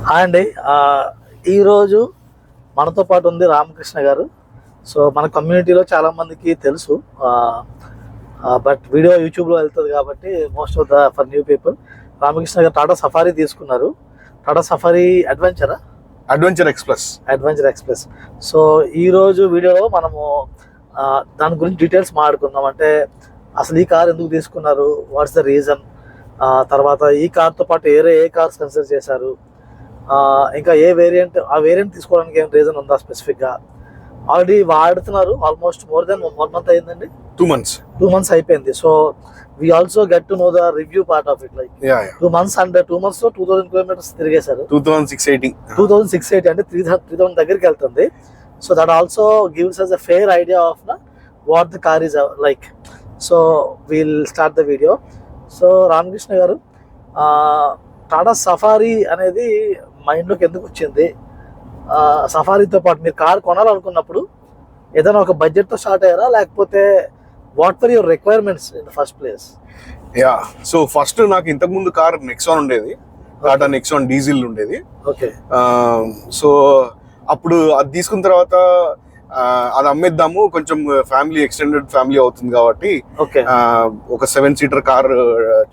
Hi అండి. ఈరోజు మనతో పాటు ఉంది రామకృష్ణ గారు. సో మన కమ్యూనిటీలో చాలామందికి తెలుసు, బట్ వీడియో యూట్యూబ్లో వెళ్తుంది కాబట్టి most of the for new people. Ramakrishna గారు టాటా సఫారీ తీసుకున్నారు. Tata safari adventure express. So ఈరోజు వీడియోలో మనము దాని గురించి డీటెయిల్స్ మాట్లాడుకుందాం. అంటే అసలు ఈ కార్ ఎందుకు తీసుకున్నారు, వాట్స్ ద రీజన్, తర్వాత ఈ కార్తో పాటు ఏ కార్స్ కన్సిడర్ చేశారు, ఇంకా ఏ వేరియంట్, ఆ వేరియంట్ తీసుకోవడానికి ఏం రీజన్ ఉందా స్పెసిఫిక్గా. ఆల్రెడీ వాడుతున్నారు, ఆల్మోస్ట్ మోర్ దెన్ 1 month అయిందండి. 2 months అయిపోయింది. So we also get to know the review part of it, like 2 months and 2 months లో 2000 kilometers తిరిగేశారు. 2680 అంటే 3000 దగ్గరికి వెళ్తుంది. So that also gives us a fair idea of what the car is like. So we'll start the video. So Ramakrishna గారు, Tata safari అనేది మైండ్లోకి ఎందుకు వచ్చింది? సఫారీతో పాటు మీరు కార్ కొనాలనుకున్నప్పుడు ఏదైనా ఒక బడ్జెట్తో స్టార్ట్ అయ్యారా, లేకపోతే what for your requirements in the first place? So first నాకు ఇంతకు ముందు కార్ నెక్సాన్ ఉండేది, టాటా నెక్సాన్ డీజిల్ ఉండేది. ఓకే. సో అప్పుడు అది తీసుకున్న తర్వాత అది అమ్మేద్దాము, కొంచెం ఎక్స్టెండెడ్ ఫ్యామిలీ అవుతుంది కాబట్టి ఒక 7-seater కార్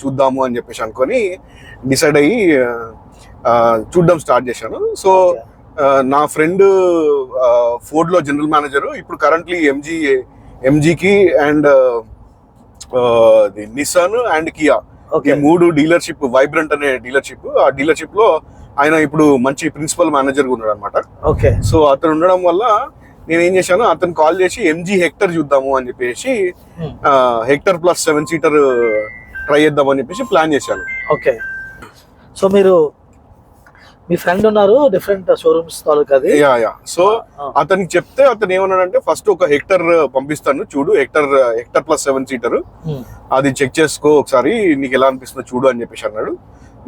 చూద్దాము అని చెప్పేసి అనుకొని డిసైడ్ అయ్యి చూడడం స్టార్ట్ చేశాను. సో నా ఫ్రెండ్ ఫోర్డ్ లో జనరల్ మేనేజర్, ఇప్పుడు కరెంట్లీ ఎంజీకి అండ్ నిసాన్ అండ్ కియా ఈ 3 డీలర్షిప్, వైబ్రెంట్ అనే డీలర్షిప్, ఆ డీలర్షిప్ లో ఆయన ఇప్పుడు మంచి ప్రిన్సిపల్ మేనేజర్ ఉన్నాడు అనమాట. సో అతను ఉండడం వల్ల నేను ఏం చేశాను, అతను కాల్ చేసి ఎంజీ హెక్టర్ చూద్దాము అని చెప్పేసి హెక్టర్ ప్లస్ 7-seater ట్రై చేద్దాం అని చెప్పేసి ప్లాన్ చేశాను. ఓకే. సో మీరు, మీ ఫ్రెండ్ ఉన్నారు డిఫరెంట్ షోరూమ్స్ తాలూకాది. సో అతనికి చెప్తే అతను ఏమన్నాడంటే, ఫస్ట్ ఒక హెక్టర్ పంపిస్తాను చూడు, హెక్టర్ ప్లస్ 7-seater, అది చెక్ చేసుకో ఒకసారి, నీకు ఎలా అనిపిస్తుందో చూడు అని చెప్పేసి అన్నాడు.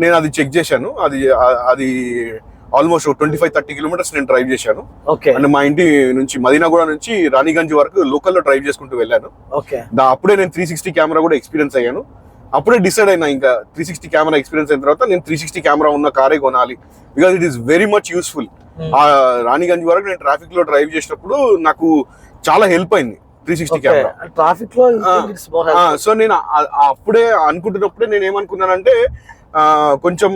నేను అది చెక్ చేశాను. అది ఆల్మోస్ట్ 25-30 kilometers నేను డ్రైవ్ చేశాను. అంటే మా ఇంటి నుంచి మదీనాగూడ నుంచి రాణిగంజ్ వరకు లోకల్లో డ్రైవ్ చేసుకుంటూ వెళ్ళాను. అప్పుడే నేను 360 కెమెరా కూడా ఎక్స్పీరియన్స్ అయ్యాను. అప్పుడే డిసైడ్ అయినా, ఇంకా 360 కెమెరా ఎక్స్పీరియన్స్ అయిన తర్వాత నేను 360 కెమెరా ఉన్న కారే కొనాలి, because it is very much useful. ఆ రాణిగంజ్ వరకు నేను ట్రాఫిక్ లో డ్రైవ్ చేసినప్పుడు నాకు చాలా హెల్ప్ అయింది 360 కెమెరా ట్రాఫిక్ లో. సో నేను అప్పుడే అనుకుంటున్నప్పుడే నేను ఏమనుకున్నానంటే, కొంచెం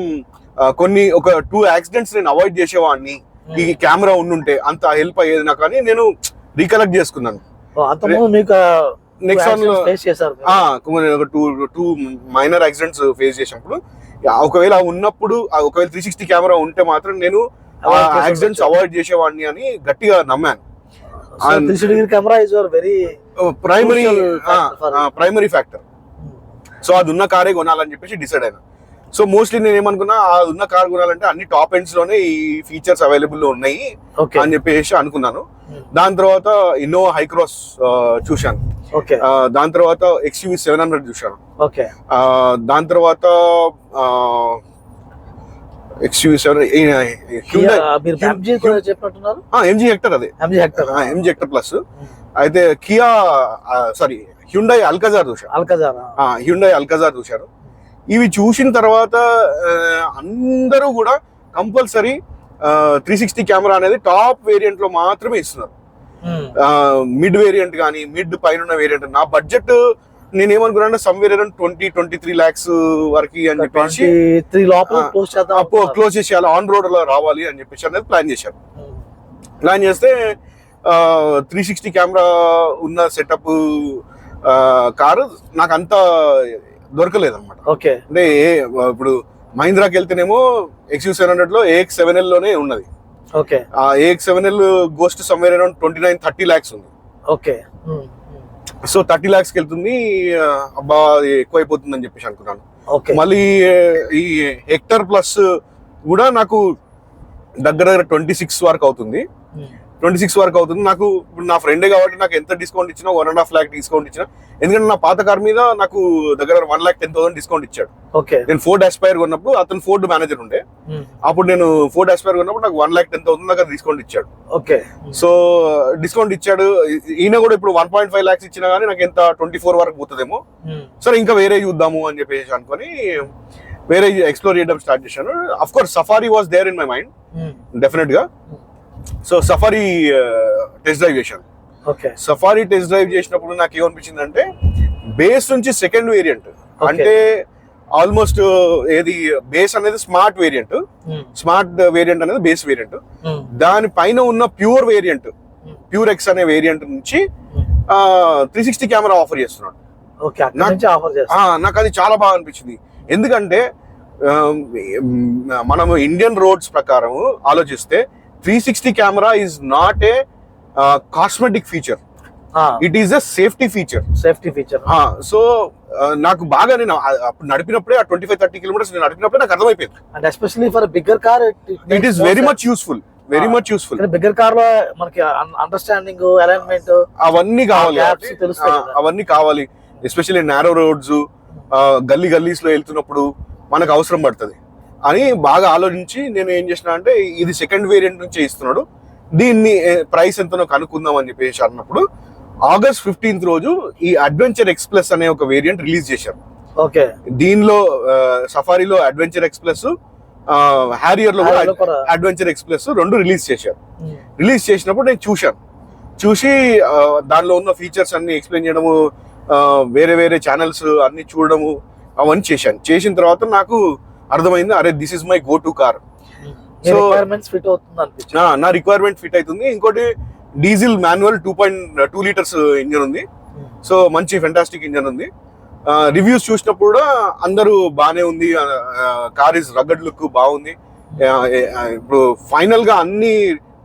ఒక 2 యాక్సిడెంట్స్ నేను అవాయిడ్ చేసేవాడిని ఈ కెమెరా ఉండుంటే, అంత హెల్ప్ అయ్యేది నాకు అని నేను రీకలెక్ట్ చేసుకున్నాను. నెక్సాన్ లో ఒక 2 మైనర్ యాక్సిడెంట్స్ ఫేస్ చేసినప్పుడు, ఒకవేళ 360 కెమెరా ఉంటే మాత్రం నేను యాక్సిడెంట్స్ అవాయిడ్ చేసేవాడిని అని గట్టిగా నమ్మాను. Primary factor. సో అది ఉన్న కారే కొనాలని చెప్పేసి డిసైడ్ అయినా. సో మోస్ట్లీ నేను ఏమనుకున్నా, అది ఉన్న కార్ కొనాలంటే అన్ని టాప్ ఎండ్స్ లోనే ఈ ఫీచర్స్ అవైలబుల్ లో ఉన్నాయి అని చెప్పేసి అనుకున్నాను. దాని తర్వాత ఇన్నోవా హైక్రాస్ చూశాను. దాని తర్వాత XUV 700 చూశాను. దాని తర్వాత XUV 700 ఎంజీ హెక్టర్, అదే ఎంజీ హెక్టర్ ప్లస్. అయితే కియా హ్యుండై అల్కాజార్ చూశారు. ఇవి చూసిన తర్వాత అందరూ కూడా కంపల్సరీ 360 కెమెరా అనేది టాప్ వేరియంట్ లో మాత్రమే ఇస్తున్నారు. మిడ్ వేరియంట్ కానీ, మిడ్ పైన వేరియంట్, నా బడ్జెట్ నేను ఏమనుకున్నా సమ్వేర్ అరౌండ్ 20-23 lakhs వరకు అని చెప్పేసి క్లోజ్ చేసేయాలి, ఆన్ రోడ్ లో రావాలి అని చెప్పేసి అనేది ప్లాన్ చేశాను. ప్లాన్ చేస్తే 360 కెమెరా ఉన్న సెటప్ కారు నాకు అంత దొరకలేదు అనమాట. అంటే ఇప్పుడు మహీంద్రాకి వెళ్తేనేమో XUV 700 లో AX7L లోనే ఉన్నది. ఆ AX7L ghost somewhere around 29-30 lakhs ఉంది. సో 30 lakhs కి వెళ్తుంది, అబ్బా ఎక్కువ అయిపోతుంది అని చెప్పేసి అనుకున్నాను. మళ్ళీ ఈ హెక్టర్ ప్లస్ కూడా నాకు దగ్గర 26 వరకు అవుతుంది. 26 వరకు అవుతుంది. నాకు ఇప్పుడు నా ఫ్రెండే కాబట్టి నాకు ఎంత డిస్కౌంట్ ఇచ్చినా 1.5 lakh డిస్కౌంట్ ఇచ్చినా, ఎందుకంటే నా పాత కార్ మీద నాకు దగ్గర 1,10,000 డిస్కౌంట్ ఇచ్చాడు. నేను ఫోర్డ్ ఆస్పైర్ కొన్నప్పుడు, అతను ఫోర్డ్ మేనేజర్ ఉండే, అప్పుడు నేను ఫోర్డ్ ఆస్పైర్ కొన్నప్పుడు నాకు 1,10,000 దగ్గర డిస్కౌంట్ ఇచ్చాడు. సో డిస్కౌంట్ ఇచ్చాడు. ఈయన కూడా ఇప్పుడు 1.5 lakhs ఇచ్చినా గానీ నాకు ఎంత 24 వరకు పోతుందేమో, సరే ఇంకా వేరే చూద్దాము అని చెప్పేసి అనుకొని వేరే ఎక్స్ప్లోర్ చేయడం స్టార్ట్ చేశాను. Of course Safari was there in my mind definite గా. సో సఫారీ టెస్ట్ డ్రైవ్ చేశాను. ఓకే. సఫారీ టెస్ట్ డ్రైవ్ చేసినప్పుడు నాకు ఏమనిపించింది అంటే బేస్ నుంచి సెకండ్ వేరియంట్ అంటే ఆల్మోస్ట్ ఏది బేస్ అనేది స్మార్ట్ వేరియంట్, స్మార్ట్ వేరియంట్ అనేది బేస్ వేరియంట్, దానిపైన ఉన్న ప్యూర్ వేరియంట్ ప్యూర్ ఎక్స్ అనే వేరియంట్ నుంచి 360 కెమెరా ఆఫర్ చేస్తున్నాడు. నాకు అది చాలా బాగా అనిపించింది. ఎందుకంటే మనము ఇండియన్ రోడ్స్ ప్రకారం ఆలోచిస్తే 360 camera is not a cosmetic feature, it is a safety feature. So నాకు బాగా నేను అప్పుడు నడిపినప్పుడే ఆ 25-30 కిలోమీటర్స్ నేను నడిపినప్పుడే నాకు అర్థమైపోయింది. And especially for bigger car it is very much useful, very much useful. Bigger car లో మనకి అండర్స్టాండింగ్, అలైన్మెంట్ అవన్నీ కావాలి, అవన్నీ కావాలి. ఎస్పెషల్లీ నారో రోడ్స్, గల్లీస్ లో వెళ్తున్నప్పుడు మనకు అవసరం పడుతుంది అని బాగా ఆలోచించి నేను ఏం చేసిన అంటే ఇది సెకండ్ వేరియంట్ నుంచి ఇస్తున్నాడు, దీన్ని ప్రైస్ ఎంతనో కనుక్కుందాం అని చెప్పేసి అన్నప్పుడు August 15th రోజు ఈ అడ్వెంచర్ ఎక్స్ప్రెస్ అనే ఒక వేరియంట్ రిలీజ్ చేశారు. ఓకే. దీనిలో సఫారీలో అడ్వెంచర్ ఎక్స్ప్రెస్, హ్యారియర్ లో కూడా అడ్వెంచర్ ఎక్స్ప్రెస్ రెండు రిలీజ్ చేశారు. రిలీజ్ చేసినప్పుడు నేను చూసి దానిలో ఉన్న ఫీచర్స్ అన్ని ఎక్స్ప్లెయిన్ చేయడము, వేరే వేరే ఛానల్స్ అన్ని చూడడము అవన్నీ చేశాను. చేసిన తర్వాత నాకు అర్థమైంది, అరే this is my go to car. So నా రిక్వైర్మెంట్ ఫిట్ అవుతుంది. ఇంకోటి డీజిల్ మాన్యువల్ 2.2 లీటర్స్ ఇంజన్ ఉంది. సో మంచి ఫెంటాస్టిక్ ఇంజన్ ఉంది. రివ్యూస్ చూసినప్పుడు కూడా అందరూ బాగానే ఉంది, కార్ ఇస్ రగ్గడ్ లుక్ బాగుంది. ఇప్పుడు ఫైనల్ గా అన్ని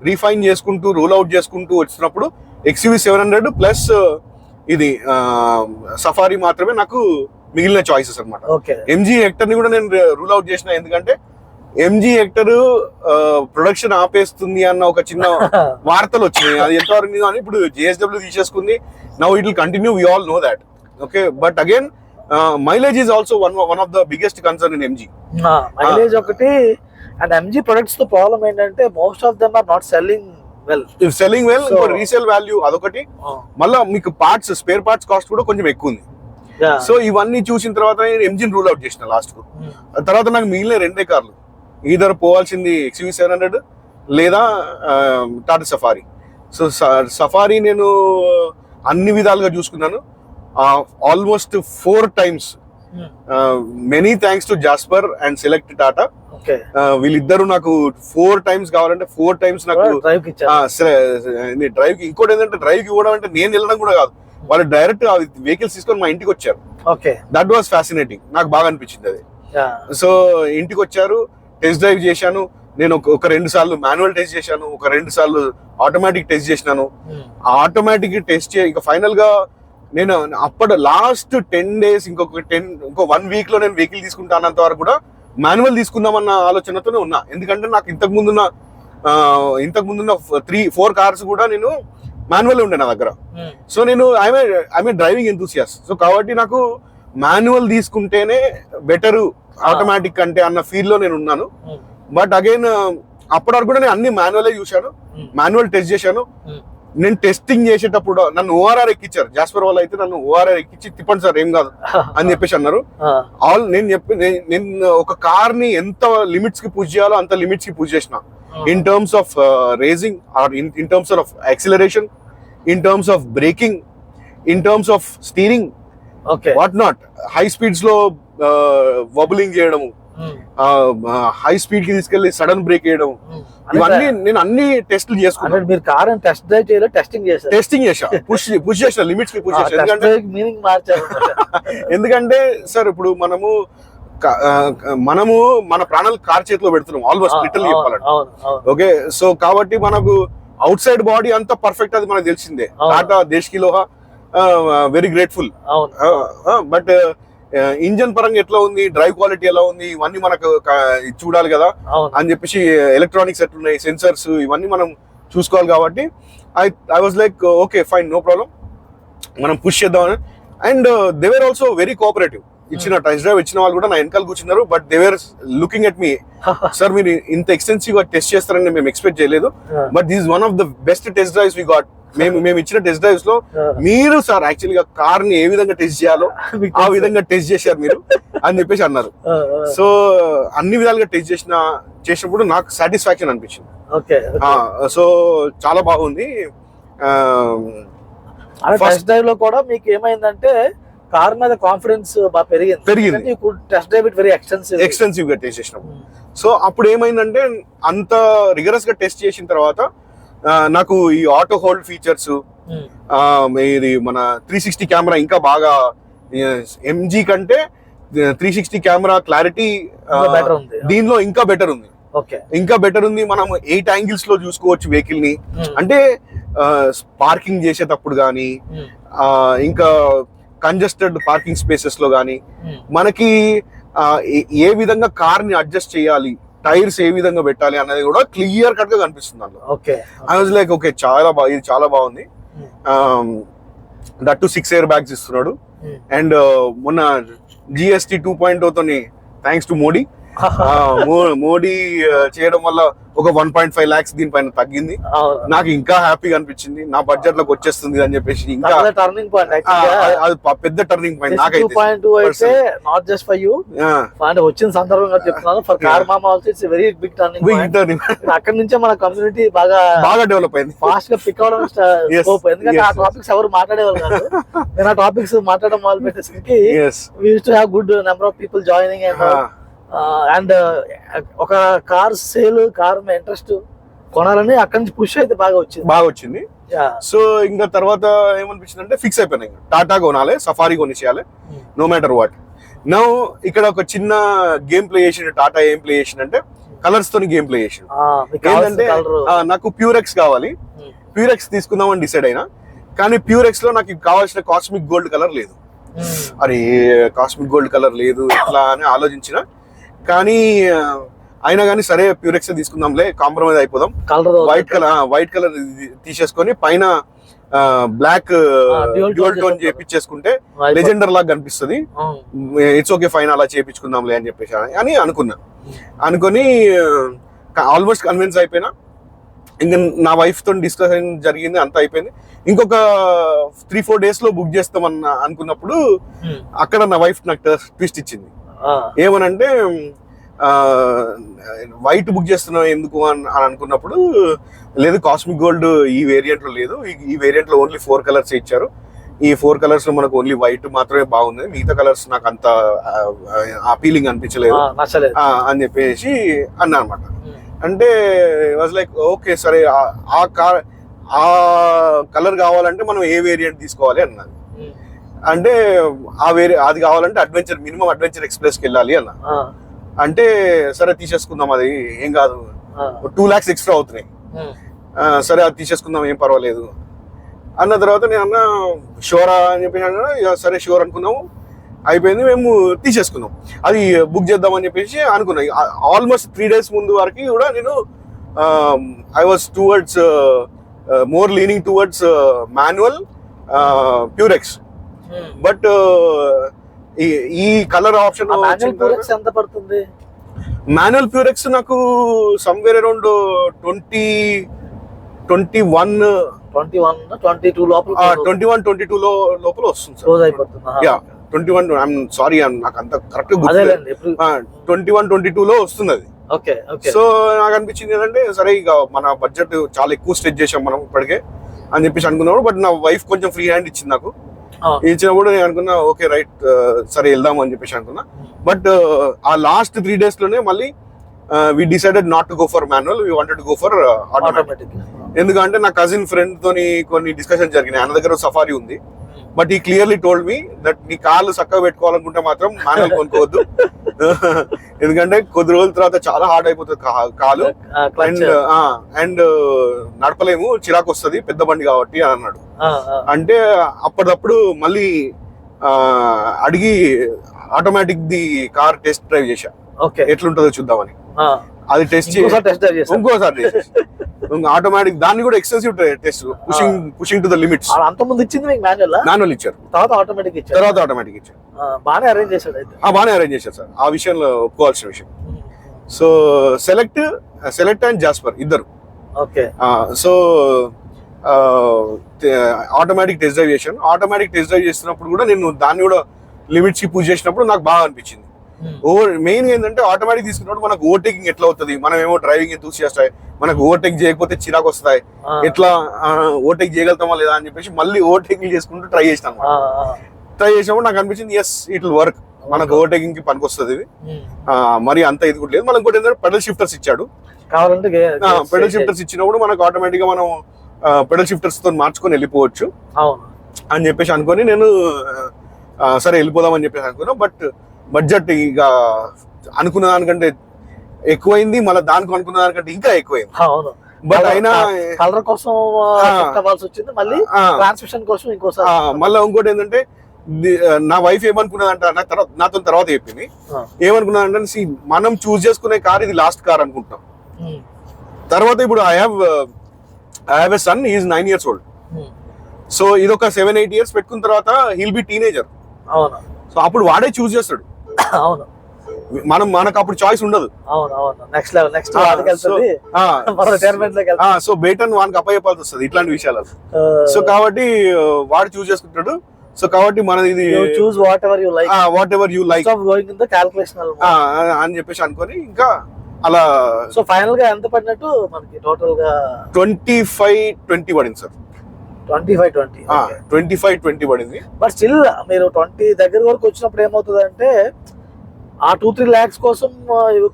రీఫైన్ చేసుకుంటూ రోల్ అవుట్ చేసుకుంటూ వచ్చినప్పుడు XUV 700 ప్లస్ ఇది సఫారీ మాత్రమే నాకు మిగిలిన చాయిసెస్ అనమాట. MG హెక్టర్ ని కూడా నేను రూల్ అవుట్ చేసిన, ఎందుకంటే MG హెక్టర్ ప్రొడక్షన్ ఆపేస్తుంది అన్న ఒక చిన్న వార్తలు వచ్చినాయి. అది ఎంతవరకు కానీ ఇప్పుడు JSW తీసేసుకుంది. Now it will continue, we all know that. Okay, but again mileage is also one of the biggest concern in MG. Mileage ఒకటి. అండ్ MG ప్రొడక్ట్స్ తో ప్రాబ్లం ఏంటంటే most of them are not selling well. Resale value అదొకటి. మళ్ళీ మీకు parts, spare parts cost కూడా కొంచెం ఎక్కువ ఉంది. సో ఇవన్నీ చూసిన తర్వాత నేను MG రూల్ అవుట్ చేసిన లాస్ట్ కు. తర్వాత నాకు మిగిలిన రెండే కార్లు, ఈధర్ పోవాల్సింది XUV 700 లేదా టాటా సఫారీ. సో సఫారీ నేను అన్ని విధాలుగా చూసుకున్నాను. Almost 4 times. Many thanks to Jasper and select Tata. వీళ్ళిద్దరు నాకు 4 times కావాలంటే 4 times నాకు డ్రైవ్ కి. ఇంకోటి ఏంటంటే డ్రైవ్ కి ఇవ్వడం అంటే నేను వెళ్ళడం కూడా కాదు, వాళ్ళు డైరెక్ట్ వెహికల్స్ తీసుకొని మా ఇంటికి వచ్చారు. దట్ వాస్ ఫ్యాసినేటింగ్, నాకు బాగా అనిపించింది అది. సో ఇంటికి వచ్చారు, టెస్ట్ డ్రైవ్ చేశాను. నేను ఒక 2 సార్లు మాన్యువల్ టెస్ట్ చేశాను, ఒక 2 సార్లు ఆటోమేటిక్ టెస్ట్ చేసినాను. ఆటోమేటిక్ టెస్ట్ ఇంకా ఫైనల్ గా నేను అప్పుడు లాస్ట్ 10 days ఇంకో 1 week లో నేను వెహికల్ తీసుకుంటానంత వరకు కూడా మాన్యువల్ తీసుకుందామన్న ఆలోచనతోనే ఉన్నా. ఎందుకంటే నాకు ఇంతకు ముందున్న 3-4 కార్స్ కూడా నేను మాన్యువల్ ఉండే నా దగ్గర. సో నేను ఐఎమ్ డ్రైవింగ్ ఎంతూసియాస్ట్. సో కాబట్టి నాకు మాన్యువల్ తీసుకుంటేనే బెటరు ఆటోమేటిక్ అంటే అన్న ఫీల్ లో నేను ఉన్నాను. బట్ అగైన్ అప్పటి వరకు కూడా నేను అన్ని మాన్యువల్ చూశాను, మాన్యువల్ టెస్ట్ చేశాను. నేను టెస్టింగ్ చేసేటప్పుడు నన్ను ORR ఎక్కించారు. జాస్పర్ వాళ్ళు అయితే నన్ను ORR ఎక్కించి తిప్పండి సార్ ఏం కాదు అని చెప్పేసి అన్నారు. నేను ఒక కార్ ని ఎంత లిమిట్స్ కి పుష్ చేయాలో అంత లిమిట్స్ కి పుష్ చేసిన. in terms of racing or in terms of acceleration, in terms of braking, in terms of steering, what not. High speeds lo wobbling చేయడము, హై స్పీడ్ కి తీసుకెళ్లి సడన్ బ్రేక్ చేయడం, ఇవన్నీ నేను అన్ని టెస్ట్లు చేసుకున్నాను. మీరు కార్ అని టెస్ట్ డ్రైవ్ చేయలేదు, టెస్టింగ్ చేసా, పుష్ చేసిన, లిమిట్స్ కి పుష్ చేసా. ఎందుకంటే మీనింగ్ మార్చారు. ఎందుకంటే సార్ ఇప్పుడు మనము మన ప్రాణాలు కార్ చేతిలో పెడుతున్నాం ఆల్మోస్ట్ లిటరల్లీ చెప్పాలంటే. ఓకే, సో కాబట్టి మనకు అవుట్ సైడ్ బాడీ అంతా పర్ఫెక్ట్, అది మనకు తెలిసిందే. టాటా దేశ్ కి లోహా వెరీ గ్రేట్ఫుల్. బట్ ఇంజన్ పరంగా ఎట్లా ఉంది, డ్రైవ్ క్వాలిటీ ఎలా ఉంది, ఇవన్నీ మనకు చూడాలి కదా అని చెప్పేసి. ఎలక్ట్రానిక్స్ ఎట్లున్నాయి, సెన్సర్స్, ఇవన్నీ మనం చూసుకోవాలి. కాబట్టి I was like okay fine, no problem, మనం పుష్ చేద్దామని. And they were also very cooperative. ఇచ్చిన టెస్ట్ డ్రైవ్ ఇచ్చిన వాళ్ళు కూడా నా వెనకాల కూర్చున్నారు. But they were looking at me, sir మీరు ఇంత ఎక్స్టెన్సివ్ గా టెస్ట్ చేస్తారని మేము ఎక్స్పెక్ట్ చేయలేదు, but this one of the best test drives we got మేము ఇచ్చిన టెస్ట్ డ్రైవ్స్ లో మీరు సార్ యాక్చువల్ గా కార్ ని ఏ విధంగా టెస్ట్ చేయాలో ఆ విధంగా టెస్ట్ చేశారు మీరు అని చెప్పేసి అన్నారు. సో అన్ని విధాలుగా టెస్ట్ చేసినప్పుడు నాకు సాటిస్ఫాక్షన్ అనిపించింది. సో చాలా బాగుంది. ఫస్ట్ డ్రైవ్ లో కూడా మీకు ఏమైందంటే కార్ మీద కాన్ఫిడెన్స్ బాగా పెరిగింది. Test drive it very extensive గా టెస్ట్ చేసినాం. సో అప్పుడు ఏమైందంటే అంత రిగరస్ గా టెస్ట్ చేసిన తర్వాత నాకు ఈ ఆటో హోల్డ్ ఫీచర్స్, ఇది మన 360 కెమెరా ఇంకా బాగా ఎంజీ కంటే 360 కెమెరా క్లారిటీ దీనిలో ఇంకా బెటర్ ఉంది. మనం 8 యాంగిల్స్ లో చూసుకోవచ్చు వెహికల్ ని. అంటే పార్కింగ్ చేసేటప్పుడు గానీ ఇంకా కంజెస్టెడ్ పార్కింగ్ స్పేసెస్ లో గానీ మనకి ఏ విధంగా కార్ ని అడ్జస్ట్ చేయాలి, టైర్స్ ఏ విధంగా పెట్టాలి అనేది కూడా క్లియర్ కట్ గా కనిపిస్తుంది అందులో. ఐ వాజ్ లైక్ ఓకే ఇది చాలా బాగుంది. దట్ టు 6 ఎయిర్ బ్యాగ్స్ ఇస్తున్నాడు. అండ్ మొన్న GST 2.0 తోని థ్యాంక్స్ టు మోడీ చేయడం వల్ల ఒక 1.5 lakhs దీనిపైన తగ్గింది. నాకు ఇంకా హ్యాపీగా అనిపించింది. నా బడ్జెట్ లోకి వచ్చేస్తుంది అని చెప్పేసి ఇంకా టర్నింగ్ పాయింట్, అది పెద్ద టర్నింగ్ పాయింట్ నాకైతే. 2.2 అయితే నాట్ జస్ట్ ఫర్ యూ, అంటే వచ్చిన సందర్భంగా చెప్తున్నాను, for Car Mama also it's very big turning point. అక్కడ నుంచే మన కమ్యూనిటీ బాగా డెవలప్ అయింది, ఫాస్ట్ గా పిక్ అవడం స్కోప్. ఎందుకంటే ఆ టాపిక్స్ ఎవరు మాట్లాడేవాళ్ళు కాదు. నేను ఆ టాపిక్స్ మాట్లాడడం మొదలు పెట్టేసరికి we used to have good number of people joining and ఒక కార్ సేల్, కార్ ఇంట్రెస్ట్ కొనాలని అక్కడి నుంచి పుష్ అయితే బాగా వచ్చింది. సో ఇంకా తర్వాత ఏమనిపించింది అంటే ఫిక్స్ అయిపోయినాయి, టాటా కొనాలి, సఫారీ కొనిచేయాలి, నో మ్యాటర్ వాట్. నౌ ఇక్కడ ఒక చిన్న గేమ్ ప్లే చేసిన టాటా ఏం ప్లే చేసిందంటే కలర్స్ తోని గేమ్ ప్లే చేసింది. ఏంటంటే నాకు ప్యూరెక్స్ కావాలి, ప్యూరెక్స్ తీసుకుందామని డిసైడ్ అయినా. కానీ ప్యూరెక్స్ లో నాకు కావాల్సిన కాస్మిక్ గోల్డ్ కలర్ లేదు. అరే కాస్మిక్ గోల్డ్ కలర్ లేదు ఎట్లా అని ఆలోచించిన. కానీ అయినా కానీ సరే ప్యూరెక్స్ తీసుకుందాంలే, కాంప్రమైజ్ అయిపోదాం. వైట్ కలర్ తీసేసుకొని పైన బ్లాక్ డ్యూయల్ టోన్ చేపించేసుకుంటే లెజెండర్ లాగా కనిపిస్తుంది. ఇట్స్ ఓకే ఫైన్ అలా చేపించుకుందాంలే అని చెప్పేసి అని అనుకొని ఆల్మోస్ట్ కన్విన్స్ అయిపోయినా. ఇంకా నా వైఫ్ తో డిస్కషన్ జరిగింది, అంతా అయిపోయింది. ఇంకొక 3-4 days లో బుక్ చేస్తామని అనుకున్నప్పుడు అక్కడ నా వైఫ్ నాకు ట్విస్ట్ ఇచ్చింది. ఏమనంటే వైట్ బుక్ చేస్తున్నావు ఎందుకు అని అనుకున్నప్పుడు, లేదు కాస్మిక్ గోల్డ్ ఈ వేరియంట్ లో లేదు, ఈ వేరియంట్ లో ఓన్లీ 4 కలర్స్ ఇచ్చారు. ఈ 4 కలర్స్ లో మనకు ఓన్లీ వైట్ మాత్రమే బాగుంది, మిగతా కలర్స్ నాకు అంత అపీలింగ్ అనిపించలేదు అని చెప్పేసి అన్నా అనమాట. అంటే వాజ్ లైక్ ఓకే సరే ఆ కలర్ కావాలంటే మనం ఏ వేరియంట్ తీసుకోవాలి అన్నది. అంటే అది కావాలంటే మినిమం అడ్వెంచర్ ఎక్స్ప్రెస్ కి వెళ్ళాలి అన్న. అంటే సరే తీసేసుకుందాం, అది ఏం కాదు, 2 lakhs ఎక్స్ట్రా అవుతున్నాయి, సరే అది తీసేసుకుందాం ఏం పర్వాలేదు అన్న. తర్వాత నేను అన్న షోరా అని చెప్పేసి అన్నా. సరే షోర్ అనుకున్నాము, అయిపోయింది, మేము తీసేసుకున్నాం. అది బుక్ చేద్దామని చెప్పేసి అనుకున్నాం. ఆల్మోస్ట్ 3 days ముందు వరకు కూడా నేను I was towards more leaning towards manual ప్యూరెక్స్. బట్ ఈ కలర్ ఆప్షన్ ఎంత పడుతుంది? మాన్యువల్ ప్యూరెక్స్ నాకు సమ్వేర్ అరౌండ్ 21-22 లోపల వస్తుంది సార్. 21 ఐఎమ్ సారీ నాకు అంత కరెక్ట్ 21-22 లో వస్తుంది అది. సో నాకు అనిపించింది ఏంటంటే సరే ఇక మన బడ్జెట్ చాలా ఎక్కువ స్ట్రెచ్ చేసాం మనం ఇప్పటికే అని చెప్పేసి అనుకున్నాడు. బట్ నా వైఫ్ కొంచెం ఫ్రీ హ్యాండ్ ఇచ్చింది నాకు. ఇచ్చినప్పుడు నేను అనుకున్నా ఓకే రైట్ సరే వెళ్దాం అని చెప్పేసి అనుకున్నా. బట్ ఆ లాస్ట్ 3 days లోనే మళ్ళీ we decided not to go for manual, we wanted to go for automatic. ఎందుకంటే నా కజిన్ ఫ్రెండ్ తోని కొన్ని డిస్కషన్ జరిగినాయి. ఆయన దగ్గర సఫారీ ఉంది, బట్ ఈ క్లియర్లీ టోల్డ్ మీ దట్ నీ కాళ్ళు చక్కగా పెట్టుకోవాలనుకుంటే మాత్రం మాన్యువల్ కొనుక్కోవద్దు, ఎందుకంటే కొద్ది రోజుల తర్వాత చాలా హార్డ్ అయిపోతుంది కాలు, అండ్ నడపలేము, చిరాకు వస్తుంది పెద్ద బండి కాబట్టి అని అన్నాడు. అంటే అప్పటికప్పుడు మళ్ళీ అడిగి automatic the car test drive చేశా, ఎట్లుంటుందో చూద్దామని. అది టెస్ట్ ఇంకోసారి ఆటోమేటిక్ దాన్ని కూడా extensive test, pushing to the limits. అంతకుముందు ఇచ్చింది మీకు మాన్యువల్ ఇచ్చారు, తర్వాత ఆటోమేటిక్ ఇచ్చారు. బాగానే అరేంజ్ చేశాడు అయితే. బాగానే అరేంజ్ చేశారు సార్, ఆ విషయంలో ఒప్పుకోవాల్సిన విషయం. సో సెలెక్ట్ అండ్ జాస్పర్ ఇద్దరు. Okay. So automatic test drive చేశాను. ఆటోమేటిక్ టెస్ట్ డ్రైవ్ చేస్తున్నప్పుడు కూడా నేను దాన్ని కూడా లిమిట్స్ కి పుష్ చేసినప్పుడు నాకు బాగా అనిపించింది. మెయిన్ ఏంటంటే ఆటోమేటిక్ తీసుకున్నప్పుడు మనకు ఓవర్టేకింగ్ ఎట్లా అవుతుంది, మనం ఏమో డ్రైవింగ్ ఎంతూసియాస్ట్ మనకు ఓవర్టేక్ చేయకపోతే చిరాకు వస్తాయి, ఎట్లా ఓవర్టేక్ చేయగలుగుతామా లేదా అని చెప్పేసి మళ్ళీ ఓవర్టేకింగ్ చేసుకుంటూ ట్రై చేసినాను. ట్రై చేసినప్పుడు నాకు అనిపించింది ఎస్ ఇట్ విల్ వర్క్, మనకు ఓవర్టేకింగ్ కి పనికి వస్తుంది ఇది. మరి అంత ఇది కూడా లేదు. మనకు కూడా ఏంటంటే పెడల్ షిఫ్టర్స్ ఇచ్చాడు. కావాలంటే పెడల్ షిఫ్టర్స్ ఇచ్చినప్పుడు మనకు ఆటోమేటిక్ గా మనం పెడల్ షిఫ్టర్స్ తో మార్చుకొని వెళ్ళిపోవచ్చు అని చెప్పేసి అనుకొని నేను సరే వెళ్ళిపోదాం అని చెప్పేసి అనుకున్నా. బట్ బడ్జెట్ ఇక అనుకున్న దానికంటే ఎక్కువైంది, మళ్ళీ దానికి అనుకున్న దానికంటే ఇంకా ఎక్కువైంది. బట్ అయినా కలర్ కోసం వచ్చింది, మళ్ళీ ట్రాన్స్మిషన్ కోసం ఇంకోసారి. మళ్ళీ ఇంకోటి ఏంటంటే నా వైఫ్ ఏమనుకున్నదంట, నాతో తర్వాత చెప్పింది, ఏమనుకున్నదంటే మనం చూస్ చేసుకునే కార్ ఇది లాస్ట్ కార్ అనుకుంటాం. తర్వాత ఇప్పుడు I have a son, he is 9 years old. సో ఇది ఒక 7-8 years పెట్టుకున్న తర్వాత హీల్ బి టీనేజర్. సో అప్పుడు వాడే చూస్ చేస్తాడు. అవును, మనకు అప్పుడు చాయిస్ ఉండదు. సో బేటన్ వానికి అప్పయ్యపాల్సి వస్తుంది ఇట్లాంటి విషయాలు. సో కాబట్టి వాడు చూస్ చేసుకుంటాడు. సో కాబట్టి మనది ఇది choose what ever you like అని చెప్పేసి అనుకొని ఇంకా అలా. సో ఫైనల్ గా ఎంత పడినట్టు మనకి టోటల్ గా 25-20 పడింది సార్. 25-20 పడింది. బట్ స్టిల్ మీరు 20 దగ్గర వరకు వచ్చినప్పుడు ఏమవుతుంది అంటే ఆ 2-3 lakhs కోసం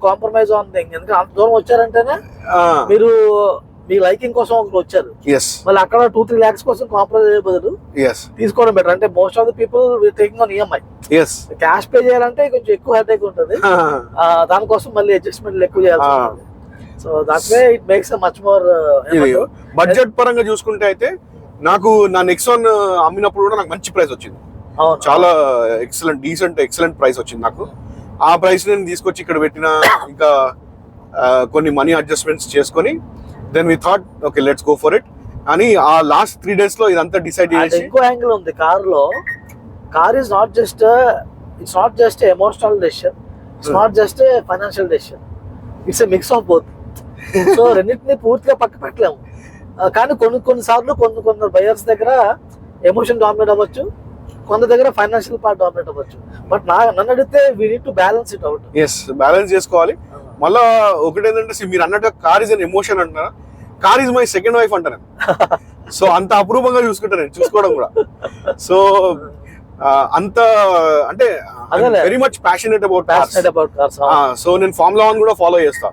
కాంప్రమైజ్ ఆన్ థింగ్. ఎందుకంటే అంత దూరం వచ్చారంటేనే మీరు మీ లైకింగ్ కోసం ఒకటి వచ్చారు, మళ్ళీ అక్కడ 2-3 lakhs కోసం కాంప్రమైజ్ అయ్యే బదులు తీసుకోవడం బెటర్. అంటే most of the people taking on EMI. Cash pay చేయాలంటే కొంచెం ఎక్కువ హెడేక్ ఉంటుంది, దానికోసం మళ్ళీ అడ్జస్ట్మెంట్ ఎక్కువ చేయాల్సి ఉంటుంది. So that way it makes much more. Budget పరంగా చూసుకుంటే అయితే నాకు నా నెక్సాన్ అమ్మినప్పుడు కూడా నాకు మంచి ప్రైస్ వచ్చింది. చాలా ఎక్సలెంట్ ప్రైస్ వచ్చింది నాకు. ఆ ప్రైస్ నేను తీసుకొచ్చి ఇక్కడ పెట్టిన, ఇంకా కొన్ని మనీ అడ్జస్ట్మెంట్స్ చేసుకొని then we thought okay let's go for it అని ఆ లాస్ట్ 3 days లో ఇదంతా డిసైడ్ చేసి. ఇంకో యాంగిల్ ఉంది కార్ లో. Car is not just emotional decision, it's not just financial decision, it's a mix of both. So రెండింటిని పూర్తిగా పక్క పెట్టలేము. కానీ కొన్నిసార్లు కొందరు బయర్స్ దగ్గర ఎమోషన్ డామినేట్ అవ్వచ్చు, కొంత దగ్గర ఫైనాన్షియల్ పార్ట్ డామినేట్ అవ్వచ్చు. బట్ నన్ను అడిగితే we need to balance it out. Balance చేసుకోవాలి. మళ్ళా ఒకటి ఏంటంటే మీరు అన్నట్టు కార్ ఇస్ అన్ ఎమోషన్ అంటారా, car is my second wife అంటారు. సో అంత అపరూపంగా చూసుకుంటాను నేను, చూసుకోవడం కూడా. సో అంత అంటే very much passionate about cars. So నేను ఫార్ములా 1 కూడా ఫాలో చేస్తా.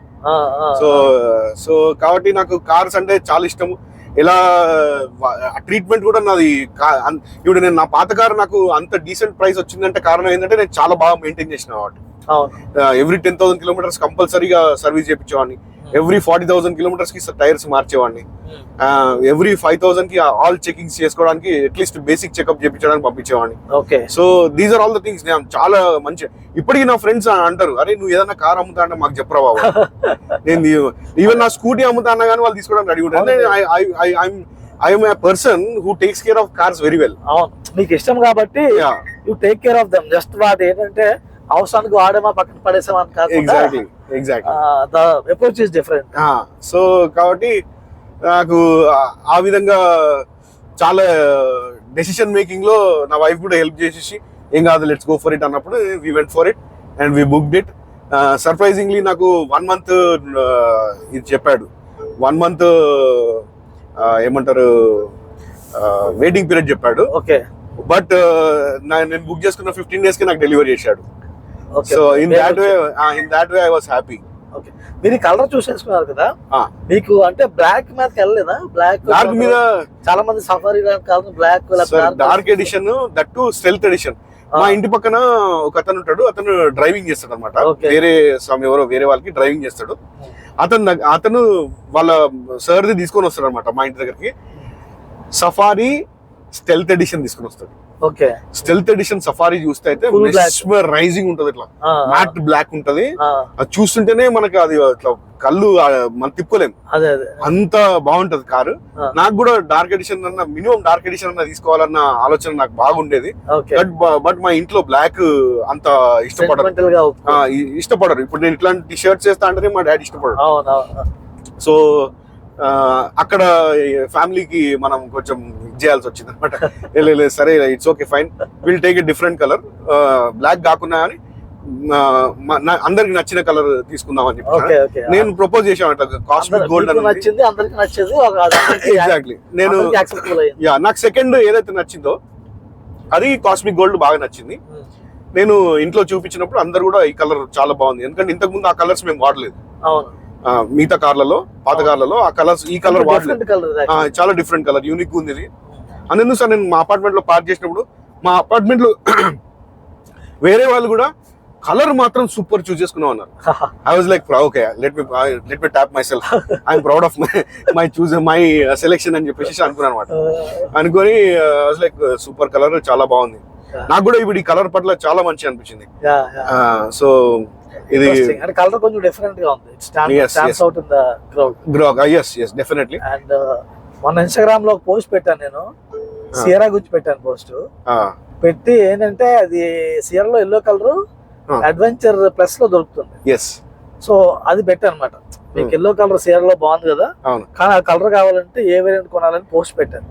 సో కాబట్టి నాకు కార్స్ అంటే చాలా ఇష్టము. ఎలా ట్రీట్మెంట్ కూడా నాది. ఇప్పుడు నేను నా పాత కారు నాకు అంత డీసెంట్ ప్రైస్ వచ్చిందంటే కారణం ఏంటంటే నేను చాలా బాగా మెయింటైన్ చేసిన వాటి. ఎవ్రీ 10,000 kilometers కంపల్సరీగా సర్వీస్ చేయించేవాడిని. ఎవ్రీ 40,000 kilometers కి టైర్స్ మార్చేవాడిని. ఎవ్రీ 5,000 కి ఆల్ చెకింగ్స్ చేసుకోవడానికి అట్లీస్ట్ బేసిక్ చెకప్ చేయించడానికి పంపించేవాడిని. So these are all the things. నేను చాలా మంచి, ఇప్పటికీ నా ఫ్రెండ్స్ అంటారు, అరే నువ్వు ఏదైనా కార్ అమ్ముతా అంటే మాకు చెప్పరా బాబు. నేను ఈవెన్ నా స్కూటీ అమ్ముతా అన్నా కానీ వాళ్ళు తీసుకోవడానికి రెడీ ఉంటారు. I'm a person who takes care of cars very well. మీకు ఇష్టం కాబట్టి you take care of them. Just వాటి ఏంటంటే అవసరానికి వాడేమా పక్కన పడేసామని కాదు. Exactly the approach is different. So కాబట్టి నాకు ఆ విధంగా చాలా డెసిషన్ మేకింగ్ లో నా వైఫ్ కూడా హెల్ప్ చేసేసి ఏం కాదు లెట్స్ గో ఫర్ ఇట్ అన్నప్పుడు we went for it and we booked it. Surprisingly నాకు 1 month ఇది చెప్పాడు. 1 month ఏమంటారు వెయిటింగ్ పీరియడ్ చెప్పాడు. ఓకే. బట్ నేను బుక్ చేసుకున్న 15 days కి నాకు డెలివరీ చేశాడు. So in that way I was happy. Okay. మీరు కలర్ చూసేసుకున్నారు కదా, మీకు అంటే బ్లాక్ మీదకి వెళ్ళలేదా? బ్లాక్ మీద చాలా మంది Safari colour black dark edition, that too stealth edition. మా ఇంటి పక్కన ఒక అతను ఉంటాడు, అతను డ్రైవింగ్ చేస్తాడు అనమాట. వేరే ఎవరో వేరే వాళ్ళకి డ్రైవింగ్ చేస్తాడు. అతను వాళ్ళ సర్ది తీసుకొని వస్తాడు అనమాట మా ఇంటి దగ్గరికి. సఫారీ స్టెల్త్ ఎడిషన్ తీసుకొని వస్తాడు. ఓకే. స్టెల్త్ ఎడిషన్ సఫారీ చూస్తే అయితే రైజింగ్ ఉంటది, ఇట్లా మ్యాట్ బ్లాక్ ఉంటది. అది చూస్తుంటేనే మనకి అది ఇట్లా కళ్ళు మనం తిప్పుకోలేము, అంత బాగుంటది కారు. నాకు కూడా డార్క్ ఎడిషన్ అన్న, మినిమం డార్క్ ఎడిషన్ అన్న తీసుకోవాలన్న ఆలోచన నాకు బాగుండేది. బట్ మా ఇంట్లో బ్లాక్ అంత ఇష్టపడరు. ఇప్పుడు నేను ఇట్లాంటి షర్ట్స్ చేస్తా అంటే మా డాడీ ఇష్టపడరు. సో అక్కడ ఫ్యామిలీకి మనం కొంచెం చేయాల్సి వచ్చింది అనమాట. లేదు సరే it's okay fine, will take a different colour, black కాకుండా అని అందరికి నచ్చిన కలర్ తీసుకుందాం అని చెప్పి నేను ప్రపోజ్ చేశాను అట్లా కాస్మిక్ గోల్డ్ అని. నచ్చింది, అందరికి నచ్చింది. ఎగ్జాక్ట్లీ. నేను నాకు సెకండ్ ఏదైతే నచ్చిందో అది కాస్మిక్ గోల్డ్ బాగా నచ్చింది. నేను ఇంట్లో చూపించినప్పుడు అందరు కూడా ఈ కలర్ చాలా బాగుంది, ఎందుకంటే ఇంతకు ముందు ఆ కలర్స్ మేము వాడలేదు. మిగతా కార్లలో, పాత కార్లలో ఆ కలర్స్, ఈ కలర్ వాడలేదు. చాలా డిఫరెంట్ కలర్, యూనిక్ ఉంది ఇది. అందుకు సార్ నేను మా అపార్ట్మెంట్ లో పార్క్ చేసినప్పుడు మా అపార్ట్మెంట్ లో వేరే వాళ్ళు కూడా కలర్ మాత్రం సూపర్ చూస్ చేసుకున్నాం అన్నారు. I was like okay, let me top my self, I'm proud of my selection అని చెప్పేసి అనుకున్నాను అనమాట. అనుకొని లైక్ సూపర్ కలర్, చాలా బాగుంది. నాకు కూడా ఇప్పుడు ఈ కలర్ పట్ల చాలా మంచి అనిపించింది. సో ఇది కలర్ కొంచెం డిఫరెంట్ గా ఉంది. Stands out in the crowd. yes definitely. And మొన్న ఇన్స్టాగ్రామ్ లో పోస్ట్ పెట్టాను, నేను సియరా గురించి పెట్టాను పోస్ట్. పెట్టి ఏంటంటే అది సియరాలో ఎల్లో కలర్ అడ్వెంచర్ ప్లస్ లో దొరుకుతుంది. సో అది పెట్టాను అనమాట. మీకు ఎల్లో కలర్ సియరాలో బాగుంది కదా, కానీ ఆ కలర్ కావాలంటే ఏ వేరియంట్ కొనాలని పోస్ట్ పెట్టాను.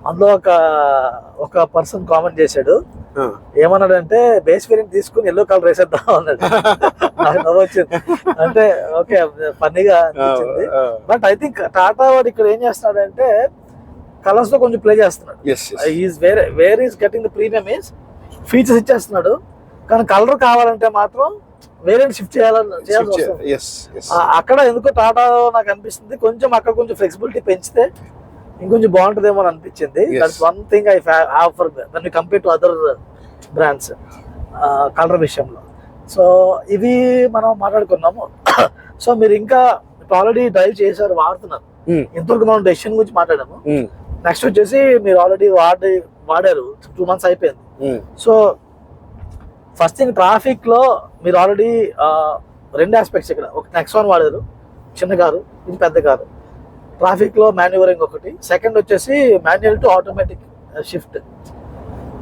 అందులో ఒక పర్సన్ కామెంట్ చేశాడు, ఏమన్నాడంటే బేస్ వేరియంట్ తీసుకుని ఎల్లో కలర్ వేసేద్దాం అన్నాడు. నాకు వచ్చింది అంటే ఓకే, ఫన్నీగా అనిపించింది. బట్ ఐ థింక్ టాటా వాడు ఇక్కడ ఏం చేస్తున్నాడంటే కలర్స్ లో కొంచెం ప్లే చేస్తున్నాడు. Where is getting the premium is features ఇచ్చేస్తున్నాడు, కానీ కలర్ కావాలంటే మాత్రం వేరియంట్ షిఫ్ట్ చేయాల్సి వస్తుంది. అక్కడ ఎందుకో టాటా నాకు అనిపిస్తుంది కొంచెం అక్కడ కొంచెం ఫ్లెక్సిబిలిటీ పెంచితే ఇంకొంచెం బాగుంటుందేమో అని అనిపించింది. That's one thing I offer when we compare to other brands colour విషయంలో. సో ఇవి మనం మాట్లాడుకున్నాము. సో మీరు ఇంకా ఆల్రెడీ డ్రైవ్ చేశారు, వాడుతున్నారు. ఇంతవరకు మనం డెసిషన్ గురించి మాట్లాడాము. నెక్స్ట్ వచ్చేసి మీరు ఆల్రెడీ వాడారు, 2 months అయిపోయింది. సో ఫస్ట్ థింగ్ ట్రాఫిక్ లో మీరు ఆల్రెడీ 2 ఆస్పెక్ట్స్ ఇక్కడ, ఒక నెక్సాన్ వాడారు, చిన్న కారు, ఇది పెద్ద కారు. ట్రాఫిక్ లో మాన్యువరింగ్ ఒకటి, సెకండ్ వచ్చేసి manual to automatic shift.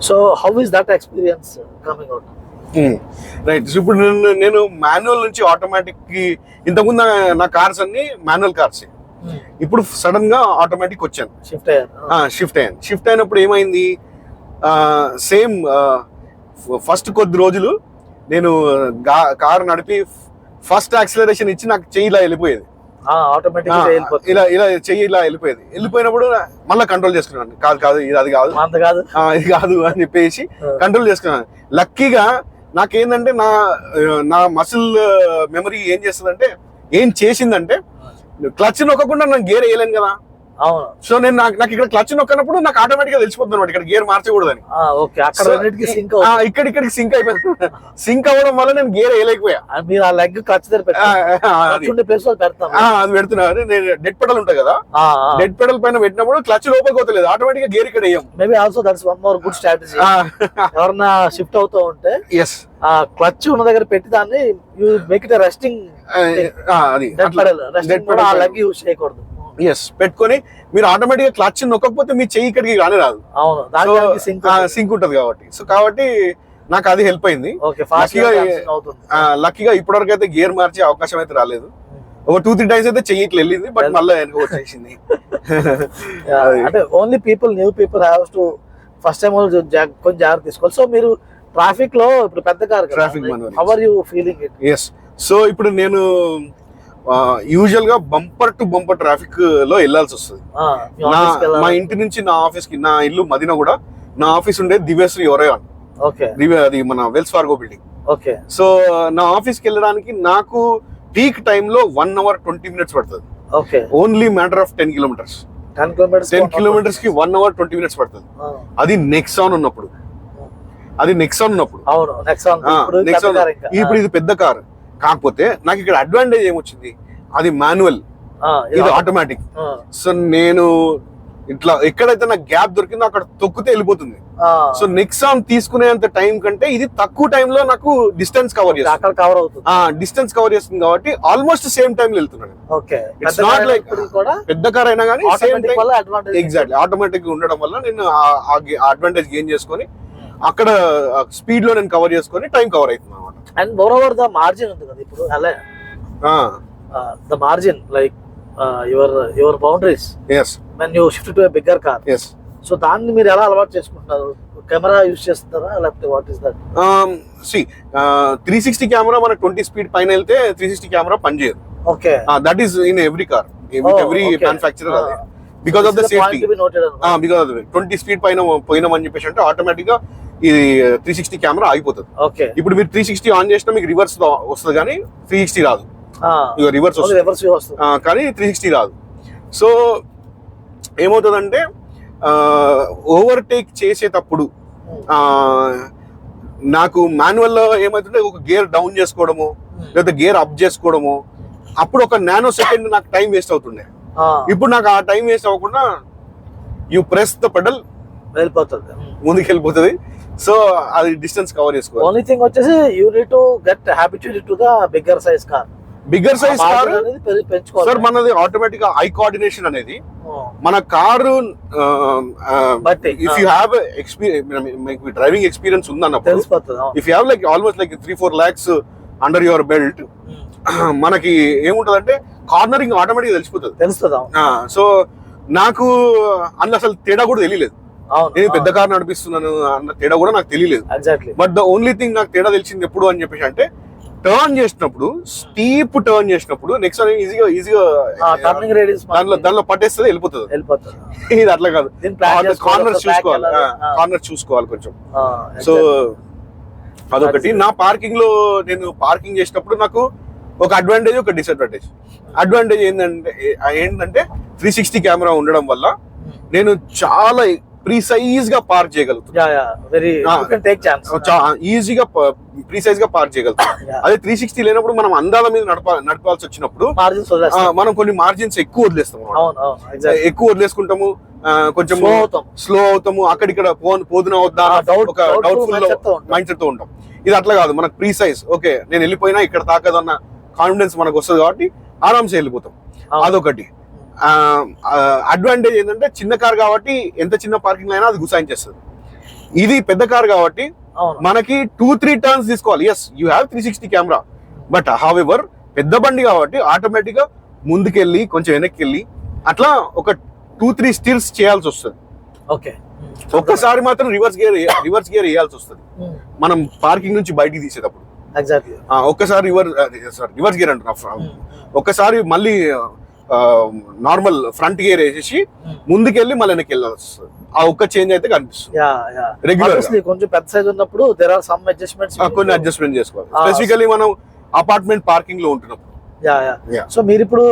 So how is that experience coming out? Right. ఇప్పుడు నేను మాన్యువల్ నుంచి ఆటోమేటిక్ కి, ఇంతకుముందు నా కార్స్ అన్ని మాన్యువల్ కార్స్, ఇప్పుడు సడన్ గా ఆటోమేటిక్ వచ్చాను, షిఫ్ట్ అయ్యాను. షిఫ్ట్ అయినప్పుడు ఏమైంది, సేమ్ ఫస్ట్ కొద్ది రోజులు నేను కారు నడిపి ఫస్ట్ యాక్సిలరేషన్ ఇచ్చి నాకు చెయ్యి ఇలా వెళ్ళిపోయేది, ఇలా చెయ్యి ఇలా వెళ్ళిపోయినప్పుడు మళ్ళీ కంట్రోల్ చేసుకున్నాను. కాదు ఇది అది కాదు ఇది కాదు అని చెప్పేసి కంట్రోల్ చేసుకున్నాను. లక్కీగా నాకేందంటే నా మసిల్ మెమరీ ఏం చేస్తుందంటే, ఏం చేసిందంటే క్లచ్ నొక్కకుండా నాకు గేర్ వేయలేను కదా. సో నేను నాకు ఇక్కడ క్లచ్ నొక్కినప్పుడు నాకు ఆటోమేటిక్ గా తెలిసిపోతుంది అనమాట ఇక్కడ గేర్ మార్చకూడదని. ఇక్కడికి సింక్ అయిపోయింది. సింక్ అవ్వడం వల్ల నేను గేర్ వేయలేకపోయా. మీరు ఆ లెగ్ క్లచ్ అది పెడుతున్నారు. నేను డెడ్ పెడల్ ఉంటాయి కదా, డెడ్ పెడల్ పైన పెట్టినప్పుడు క్లచ్ లోపలికి పోతలేదు, ఆటోమేటిక్ గా గేర్ ఇక్కడ వేయం. Maybe also that's one more good strategy. ఎవరన్నా షిఫ్ట్ అవుతూ ఉంటే క్లచ్ ఉన్న దగ్గర పెట్టి దాన్ని you make it resting, use చేయకూడదు. పెట్టుకొని మీరు ఆటోమేటిక్ గా క్లచ్ నొక్కకపోతే మీ చెయ్యి ఇక్కడికి రానే రాదు, సింక్ ఉంటది కాబట్టి. సో కాబట్టి నాకు అది హెల్ప్ అయింది. లక్కీగా ఇప్పటివరకు అయితే గేర్ మార్చే అవకాశం అయితే రాలేదు. ఒక 2-3 times అయితే చెయ్యి ఇట్లా వెళ్ళింది, బట్ మళ్ళీ వెనక వచ్చేసింది. అంటే only new people have to first time కొంచెం జాగ్రత్త తీసుకోవాలి. సో మీరు ట్రాఫిక్ లో ఇప్పుడు పెద్ద car, how are you feeling it? So ఇప్పుడు నేను యూజువల్ గా బంపర్ టు బంపర్ ట్రాఫిక్ లో వెళ్లాల్సి వస్తుంది. మా ఇంటి నుంచి నా ఆఫీస్ కి, నా ఇల్లు మదీనా కూడా, నా ఆఫీస్ ఉండేది దివ్యశ్రీ ఒరేయాన్, అది మన వెల్స్ ఫార్గో బిల్డింగ్. సో నా ఆఫీస్ కి వెళ్ళడానికి నాకు పీక్ టైమ్ లో 1 hour 20 minutes పడుతుంది. Only matter of 10 kilometers. 10 kilometers కి 1 hour 20 minutes పడుతుంది. అది నెక్సాన్ ఉన్నప్పుడు, ఇప్పుడు ఇది పెద్ద కార్. కాకపోతే నాకు ఇక్కడ అడ్వాంటేజ్ ఏమొచ్చింది, అది మాన్యువల్, ఇది ఆటోమేటిక్. సో నేను ఇట్లా ఎక్కడైతే నాకు గ్యాప్ దొరికిందో అక్కడ తొక్కితే వెళ్ళిపోతుంది. సో నెక్సాన్ తీసుకునేంత టైం కంటే ఇది తక్కువ టైంలో నాకు డిస్టెన్స్ కవర్ చేస్తుంది కాబట్టి ఆల్మోస్ట్ సేమ్ టైం వెళ్తున్నాను. ఇట్స్ నాట్ లైక్ పెద్ద కార్ అయినా కానీ ఎగ్జాక్ట్లీ ఆటోమేటిక్ ఉండడం వల్ల నేను అడ్వాంటేజ్ గెయిన్ చేసుకొని అక్కడ స్పీడ్ లో నేను కవర్ చేసుకొని టైం కవర్ అవుతుంది అనమాట. And more over the margin ఉంది కదా ఇప్పుడు, the margin like your boundaries as when you shift to bigger car. Yes. So దాన్ని మీరు ఎలా అలవాటు చేసుకుంటున్నారు? కెమెరా యూస్ చేస్తున్నారా లేకపోతే what is that? See 360 camera మన 20 స్పీడ్ పైన వెళ్తే 360 కెమెరా పనిచేయదు. Okay, that is in every car, every manufacturer అదే. Because of the safety, because of 20 speed పైన పోయినామని చెప్పేసి అంటే ఆటోమేటిక్ గా ఇది 360 కెమెరా ఆగిపోతుంది. ఓకే, ఇప్పుడు మీరు 360 ఆన్ చేసినా మీకు రివర్స్ వస్తుంది కానీ 360 రాదు. రివర్స్ వస్తుంది కానీ 360 రాదు. సో ఏమవుతుందంటే ఓవర్టేక్ చేసేటప్పుడు నాకు మాన్యువల్ లో ఏమవుతుంటే ఒక గేర్ డౌన్ చేసుకోవడము లేదా గేర్ అప్ చేసుకోవడము, అప్పుడు ఒక నానో సెకండ్ నాకు టైం వేస్ట్ అవుతుండే. ఇప్పుడు నాకు ఆ టైం వేస్ట్ అవ్వకుండా యూ ప్రెస్ ద పెడల్ వెళ్ళిపోతుంది, ముందుకు వెళ్ళిపోతుంది. సో అది డిస్టెన్స్ కవర్ చేసుకోవాలి. ఓన్లీ థింగ్ వచ్చేసి you need to get habituated to the bigger size car. Bigger size car పెంచుకోవాలి సార్. మనది ఆటోమేటిక్ గా ఐ కోఆర్డినేషన్ అనేది మన car if you have experience, driving experience ఉందన్నప్పుడు, if you have like almost like 3-4 lakhs under your belt, మనకి ఏముంటదంటే cornering automatic తెలుస్తుంది. So నాకు అందులో అసలు తేడా కూడా తెలియలేదు. నేను పెద్ద కార్ నడిపిస్తున్నాను అన్న తేడా కూడా నాకు తెలియలేదు. బట్ ద ఓన్లీ థింగ్ నాకు తేడా తెలిసింది ఎప్పుడు అని చెప్పేసి అంటే, టర్న్ చేసినప్పుడు, స్టీప్ టర్న్ చేసినప్పుడు నెక్స్ట్ ఈజీగా దానిలో పట్టేస్తుంది, వెళ్ళిపోతుంది. ఇది అట్లా కాదు, కార్నర్ చూసుకోవాలి కొంచెం. సో అదొకటి. నా పార్కింగ్ లో నేను పార్కింగ్ చేసినప్పుడు నాకు ఒక అడ్వాంటేజ్, ఒక డిసడ్వాంటేజ్. అడ్వాంటేజ్ ఏంటంటే 360 కెమెరా ఉండడం వల్ల నేను చాలా ప్రీసైజ్ గా పార్క్ చేయగలుగుతాను, ఈజీగా ప్రీసైజ్ గా పార్క్ చేయగలుగుతాను. అదే 360 లేనప్పుడు మనం అందాల మీద నడపాల్సి వచ్చినప్పుడు మనం కొన్ని మార్జిన్స్ ఎక్కువ వదిలేసుకుంటాము, కొంచెం స్లో అవుతాము, అక్కడిక్కడ పోదునా వద్దా ఒక డౌట్ఫుల్ మైండ్ సెట్ తో ఉంటాం. ఇది అట్లా కాదు, మనకు ప్రీసైజ్. ఓకే, నేను వెళ్ళిపోయినా ఇక్కడ తాకదన్న కాన్ఫిడెన్స్ మనకు వస్తుంది కాబట్టి ఆరామ్సే వెళ్ళిపోతాం. అదొకటి అడ్వాంటేజ్. ఏంటంటే చిన్న కార్ కాబట్టి ఎంత చిన్న పార్కింగ్ అయినా అది గుసాయించేస్తుంది. ఇది పెద్ద కార్ కాబట్టి మనకి 2-3 టర్న్స్ తీసుకోవాలి. Yes, you have 360 camera, but however పెద్ద బండి కాబట్టి ఆటోమేటిక్ గా ముందుకెళ్ళి కొంచెం వెనక్కి వెళ్ళి అట్లా ఒక 2-3 స్టీర్స్ చేయాల్సి వస్తుంది. ఒక్కసారి మాత్రం రివర్స్ గేర్ వేయాల్సి వస్తుంది మనం పార్కింగ్ నుంచి బయటికి తీసేటప్పుడు. ఒక్కసారి రివర్స్ గేర్ అంటున్నా, ఒక్కసారి మళ్ళీ నార్మల్ ఫ్రంట్ గేర్ వేసేసి ముందుకెళ్ళి మళ్ళీ వెనక్కి వెళ్ళాల్సి వస్తుంది. ఆ ఒక్క చేంజ్ అయితే కనిపిస్తుంది. రెగ్యులర్ కొంచెం పెద్ద సైజ్ ఉన్నప్పుడు దేర్ ఆర్ సమ్ అడ్జస్ట్మెంట్స్, కొన్ని అడ్జస్ట్మెంట్ చేసుకోవాలి, స్పెసిఫికలీ మనం అపార్ట్మెంట్ పార్కింగ్ లో ఉంటున్నప్పుడు. సో మీరు ఇప్పుడు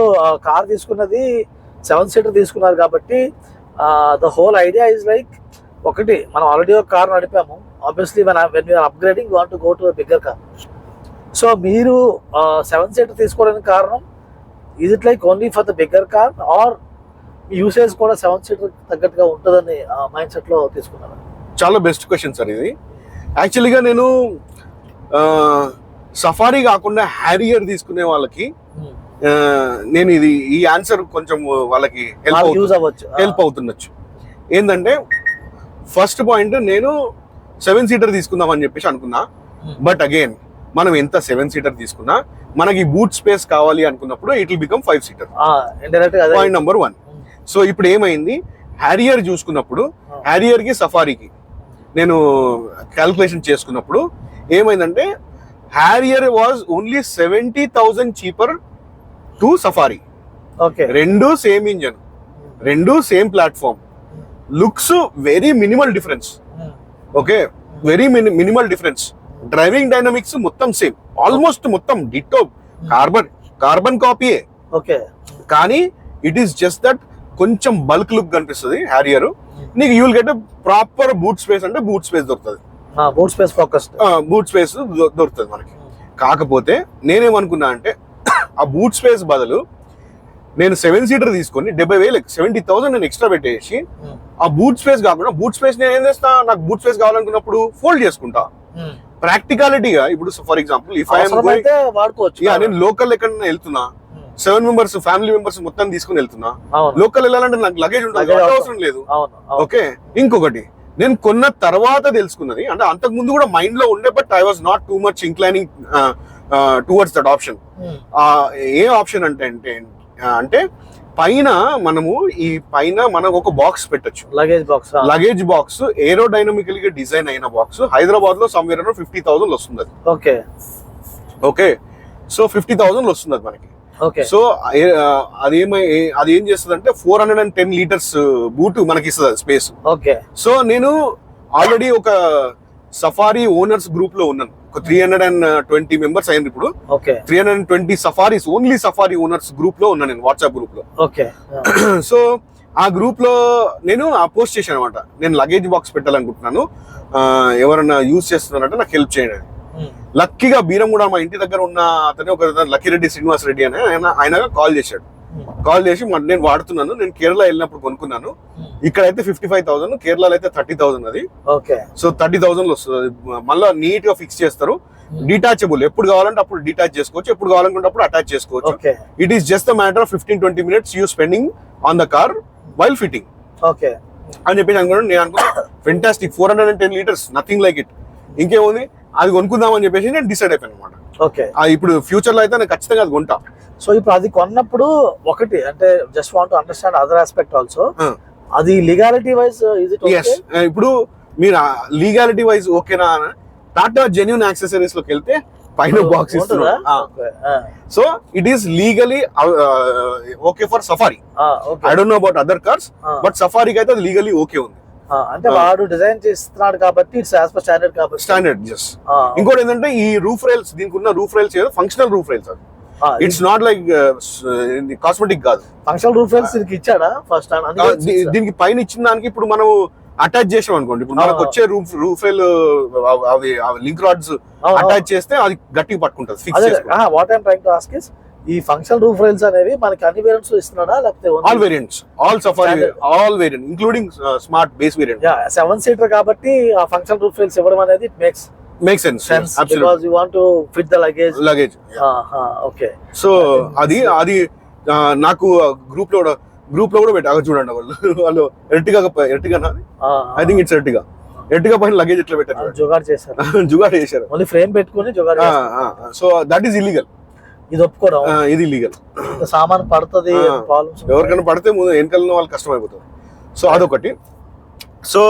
కార్ తీసుకున్నది 7 సీటర్ తీసుకున్నారు కాబట్టి the whole idea is like, ఒకటి మనం ఆల్రెడీ ఒక కార్ నడిపాము, obviously when you're upgrading want to go to bigger car. So మీరు 7 సీటర్ తీసుకోవడానికి కారణం, is it like only for the bigger car or usage కూడా 7 సీటర్ తగ్గట్టుగా ఉంటుందని మైండ్ సెట్ లో తీసుకున్నారు? చాలా బెస్ట్ క్వశ్చన్ సార్ ఇది. యాక్చువల్గా నేను సఫారీ కాకుండా హ్యారియర్ తీసుకునే వాళ్ళకి నేను ఈ ఆన్సర్ కొంచెం వాళ్ళకి హెల్ప్ అవుతుండొచ్చు. ఏంటంటే ఫస్ట్ పాయింట్, నేను 7 సీటర్ తీసుకుందాం అని చెప్పేసి అనుకున్నా. బట్ అగైన్ మనం ఎంత 7 సీటర్ తీసుకున్నా మనకి బూట్ స్పేస్ కావాలి అనుకున్నప్పుడు it will become 5 seater. Point number 1. So ఇప్పుడు ఏమైంది, హ్యారియర్ చూసుకున్నప్పుడు హ్యారియర్ కి సఫారీకి నేను క్యాల్కులేషన్ చేసుకున్నప్పుడు ఏమైందంటే Harrier was only 70,000 cheaper to safari. రెండు సేమ్ ఇంజన్, రెండు same platform, looks very minimal difference. Okay, very minimal difference. Driving dynamics మొత్తం సేమ్, ఆల్మోస్ట్ మొత్తం డిట్టో, కార్బన్ కాపీయే. కానీ ఇట్ ఈస్ జస్ట్ దట్ కొంచెం బల్క్ లుక్ కనిపిస్తుంది Harrier. నీకు you will get proper boot space, అంటే boot space దొరుకుతుంది, boot space focused boot space దొరుకుతుంది మనకి. కాకపోతే నేనేమనుకున్నా అంటే ఆ బూట్ స్పేస్ బదులు నేను 7 సీటర్ తీసుకొని 70,000 70,000 నేను ఎక్స్ట్రా పెట్టేసి ఆ బూట్ స్పేస్ కాకుండా, బూట్ స్పేస్ నేను ఏం చేస్తా, నాకు బూట్ స్పేస్ కావాలనుకున్నప్పుడు ఫోల్డ్ చేసుకుంటా. ప్రాక్టికాలిటీగా ఇప్పుడు ఫర్ ఎగ్జాంపుల్ ఇఫ్ ఐఎమ్ వాడుకోవచ్చు, నేను లోకల్ ఎక్కడైనా వెళ్తున్నా, 7 మెంబర్స్ ఫ్యామిలీ మెంబర్స్ మొత్తం తీసుకుని వెళ్తున్నా, లోకల్ వెళ్ళాలంటే నాకు లగేజ్ ఉంటుంది, అవసరం లేదు. ఓకే, ఇంకొకటి నేను కొన్న తర్వాత తెలుసుకున్నది, అంటే అంతకు ముందు కూడా మైండ్ లో ఉండే, but I was not too much inclining towards that option. A option అంటే అంటే పైన మనము మనం ఒక బాక్స్ పెట్టొచ్చు, లగేజ్ బాక్స్ ఏరోడైనమికల్ గా డిజైన్ అయిన బాక్స్. హైదరాబాద్ లో సమ్వేర్ 50,000 వస్తుంది అది. ఓకే సో 50,000 వస్తుంది అది మనకి. సో అది ఏం చేస్తుంది అంటే 410 లీటర్స్ బూట్ మనకి ఇస్తుంది స్పేస్. సో నేను ఆల్రెడీ ఒక సఫారీ ఓనర్స్ గ్రూప్ లో ఉన్నాను. ఒక 320 మెంబర్స్ అయ్యారు ఇప్పుడు. 320 safaris, only safari owners group లో ఉన్నాను నేను, వాట్సాప్ గ్రూప్ లో. సో ఆ గ్రూప్ లో నేను పోస్ట్ చేశాను అనమాట, నేను లగేజ్ బాక్స్ పెట్టాలనుకుంటున్నాను, ఎవరైనా యూజ్ చేస్తున్నారంటే నాకు హెల్ప్ చేయండి. లక్కీగా బీరంగూడ మా ఇంటి దగ్గర ఉన్న అతనే ఒక లక్కిరెడ్డి శ్రీనివాస్ రెడ్డి అని ఆయన కాల్ చేశాడు. కాల్ చేసి నేను వాడుతున్నాను, నేను కేరళ వెళ్ళినప్పుడు కొనుక్కున్నాను, ఇక్కడైతే 55,000, కేరళలో అయితే 30,000 అది. సో 30,000 వస్తుంది. మళ్ళీ నీట్ గా ఫిక్స్ చేస్తారు. డిటాచబుల్, ఎప్పుడు కావాలంటే అప్పుడు డిటాచ్ చేసుకోవచ్చు, ఎప్పుడు కావాలనుకుంటే అప్పుడు అటాచ్ చేసుకోవచ్చు. It is just a matter of 15-20 minutes you spending on the car while fitting అని చెప్పి అనుకున్నాను. నేను అనుకున్నా fantastic, 410 litres, nothing like it, ఇంకేముంది అది కొనుక్కుందామని చెప్పేసి నేను డిసైడ్ అయిపోయాను అనమాట. ఇప్పుడు ఫ్యూచర్ లో అయితే నేను ఖచ్చితంగా అది కొంటా. సో ఇప్పుడు అది కొన్నప్పుడు ఒకటి అంటే just want to understand other aspect also, అది లీగాలిటీ వైజ్ ఇప్పుడు మీరు లీగాలిటీ వైజ్ ఓకేనా? టాటా జెన్యూన్ యాక్సెసరీస్ లోకి వెళ్తే పైన బాక్స్ ఇస్తున్నారు. So it is legally okay for Safari. I don't know about other cars, but సఫారీకి అయితే అది లీగలీ ఓకే ఉంది. అంటే వాడు డిజైన్ చేస్తున్నాడు కాబట్టి ఇట్స్ యాజ్ పర్ స్టాండర్డ్ కాబట్టి. Standard just. ఇంకోటి ఏంటంటే ఈ రూఫ్ రైల్స్, దీనికి ఉన్న రూఫ్ రైల్స్ ఏదో ఫంక్షనల్ రూఫ్ రైల్స్, అది ఇట్స్ నాట్ లైక్ కాస్మెటిక్ కాదు. ఫంక్షనల్ రూఫ్ రైల్స్ దీనికి ఇచ్చాడా ఫస్ట్? దీనికి పైన ఇచ్చిన దానికి ఇప్పుడు మనం అటాచ్ చేసాం అనుకోండి, ఇప్పుడు మనకు వచ్చే రూఫ్ రైల్ అవి లింక్ రాడ్స్ అటాచ్ చేస్తే అది గట్టిగా పట్టుకుంటుంది, ఫిక్స్ చేసుకుంటుంది. What I am trying to ask is, ఈ ఫంక్షనల్ రూఫ్ రైల్స్ అనేవి మనకి అన్ని వేరియంట్స్ ఇస్తున్నాడా లేకపోతే all variants, all safari, all variant including smart base variant? 7-seater కాబట్టి ఆ ఫంక్షనల్ రూఫ్ రైల్స్ ఇవ్వడం అనేది it makes sense absolutely, because you want to fit the luggage. Okay. So అది నాకు గ్రూప్ లో కూడా పెట్టాక చూడండి, వాళ్ళు Ertiga I think it's Ertiga పైన లగేజ్ ఎట్లా పెట్టారు, జుగాడ్ చేశారు, ఓన్లీ ఫ్రేమ్ పెట్టుకొని jugaad. So that is illegal. ఇది ఒప్పుకోవడం, ఇది ఇల్లీగల్. సామాన్ పడుతుంది, ఎవరికైనా పడితే ముందు వెనకాల వాళ్ళు కష్టం అయిపోతుంది. సో అదొకటి. సో